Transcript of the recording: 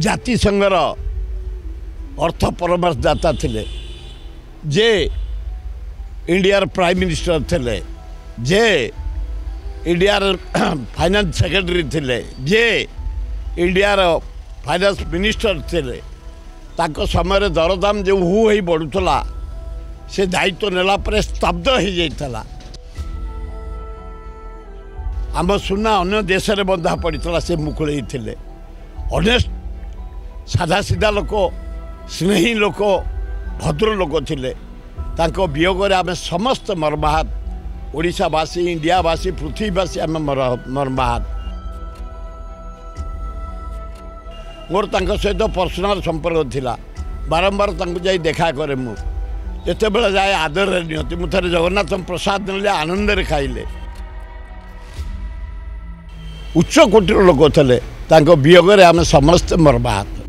जातिसंघर अर्थ परामर्शदाता थिले, जे इंडियार प्राइम मिनिस्टर थिले, जे इंडियार फाइनेंस सेक्रेटरी थिले, जे इंडियार फाइनेंस मिनिस्टर थिले। ताको समय दरदाम जो हु ही बढ़ुला से दायित्व नेला पर स्तब्ध हो जाइला। आम सुना अन्य देश में बंधा पड़ता से मुकुल थे। अनेस्ट साधा सीधा लोक, स्नेही लोक, भद्र लोक थे। तांको वियोगरे आम समस्त मर्माहत, ओडिशावासी, इंडियावासी, पृथ्वीवासी आम मर्माहत। मोर तांको सहित पर्सनाल संपर्क थिला। बारंबार तांको जाई देखा करे। मु एते बेला जाए आदर नियति। मु थरे जगन्नाथ प्रसाद नेले, आनंद रे खाइले। उच्च कोटिर लोक थे। तांको वियोगरे आम समस्त मर्माहत।